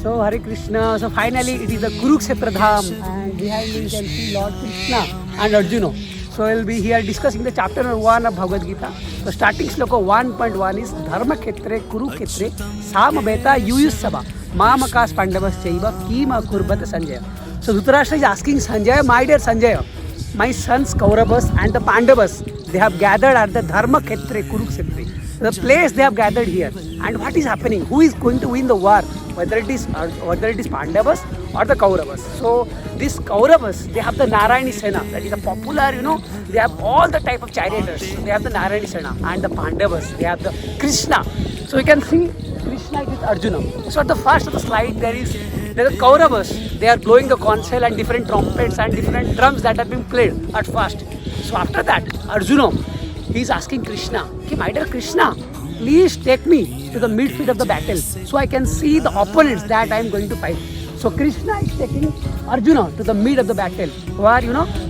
So Hare Krishna. So finally it is the Kurukshetra Dham, and behind me you can see Lord Krishna and Arjuna. So we'll be here discussing the chapter number 1 of Bhagavad Gita. So starting sloka 1.1 is Dharma Khetre Kurukshetre Samabeta Yuyusabha Mamakas Pandavas Chaiva Kima Kurbat Sanjaya. So Dhritarashtra is asking Sanjaya, my dear Sanjaya, my sons Kauravas and the Pandavas, they have gathered at the Dharma Khetre Kurukshetra, the place they have gathered here. And what is happening? Who is going to win the war? Whether it is Pandavas or the Kauravas. So these Kauravas, they have the Narayani Sena, that is a popular, they have all the type of charioteers. They have the Narayani Sena, and the Pandavas, they have the Krishna. So you can see Krishna is with Arjuna. So at the first of the slide there is the Kauravas. They are blowing the conch shell and different trumpets and different drums that have been played at first. So after that, Arjuna, he is asking Krishna, okay, my dear Krishna, please take me to the midfield of the battle so I can see the opponents that I am going to fight. So Krishna is taking Arjuna to the mid of the battle, where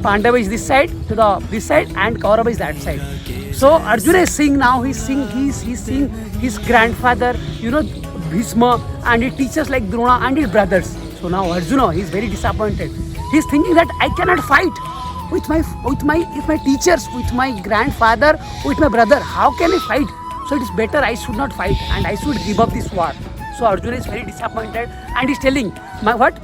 Pandava is this side and Kaurava is that side. So Arjuna is seeing now, he's seeing his grandfather, Bhishma, and his teachers like Drona and his brothers. So now Arjuna, he is very disappointed. He is thinking that I cannot fight with my teachers, with my grandfather, with my brother. How can I fight? So it is better I should not fight and I should give up this war. So Arjuna is very disappointed and is telling, what?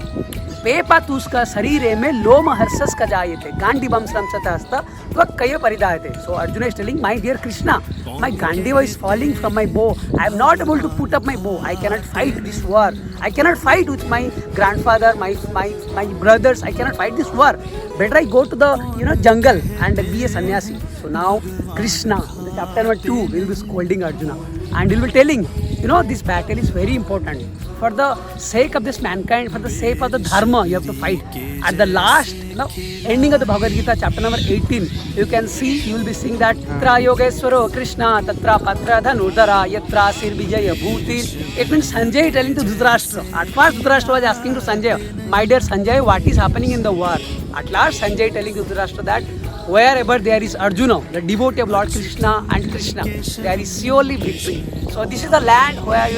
Pepa tuska sarire mein loma harsas ka jayate gandibam samsatasta vakkaya paridayate. So Arjuna is telling, my dear Krishna, my Gandiva is falling from my bow. I am not able to put up my bow. I cannot fight this war. I cannot fight with my grandfather, my brothers. I cannot fight this war. Better I go to the jungle and be a sannyasi. So now Krishna, the chapter number 2, will be scolding Arjuna and he will be telling, this battle is very important. For the sake of this mankind, for the sake of the dharma, you have to fight. At the last ending of the Bhagavad Gita, chapter number 18, you will be seeing that Tatra Yogeswaro Krishna, Tatra Patra Dhanurdara, Yatra Sir Vijaya Bhuti. It means Sanjay telling to Dhritarashtra. At first Dhritarashtra was asking to Sanjay, my dear Sanjay, what is happening in the war? At last Sanjay telling to Dhritarashtra that wherever there is Arjuna, the devotee of Lord Krishna and Krishna, there is surely victory. So this is the land where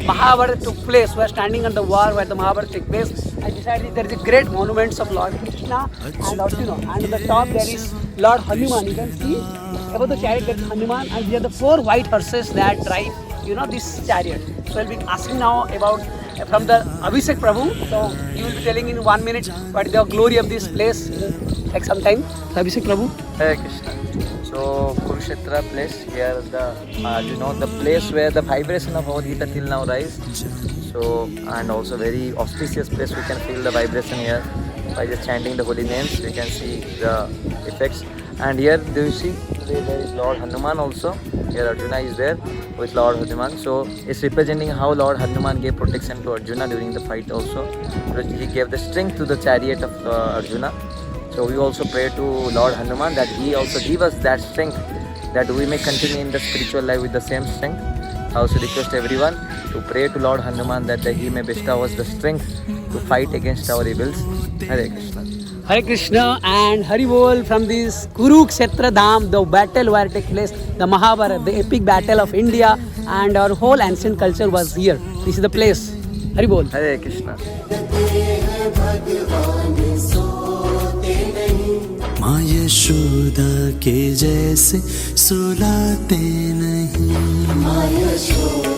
Mahabharata took place. We are standing on the war where the Mahabharata took place. And decided there is a great monuments of Lord Krishna and Arjuna. And at the top there is Lord Hanuman. You can see above the chariot there is Hanuman, and these are the 4 white horses that drive this chariot. So I'll be asking now about from the Abhishek Prabhu. So you will be telling in 1 minute what is the glory of this place. Take some time. Abhishek Prabhu. Hare Krishna. So Kurukshetra place, here the place where the vibration of Bhagavad Gita till now rise. So, and also very auspicious place, we can feel the vibration here by just chanting the holy names. We can see the effects. And here do you see there is Lord Hanuman also. Here Arjuna is there with Lord Hanuman. So it's representing how Lord Hanuman gave protection to Arjuna during the fight also. He gave the strength to the chariot of Arjuna. So we also pray to Lord Hanuman that he also give us that strength, that we may continue in the spiritual life with the same strength. I also request everyone to pray to Lord Hanuman that he may bestow us the strength to fight against our evils. Hare Krishna. Hare Krishna and Hari Bol from this Kurukshetra Dham, the battle where it took place, the Mahabharata, the epic battle of India, and our whole ancient culture was here. This is the place. Hari Bol. Hare Krishna. माँ यशोदा के जैसे सुलाते नहीं, माँ यशोदा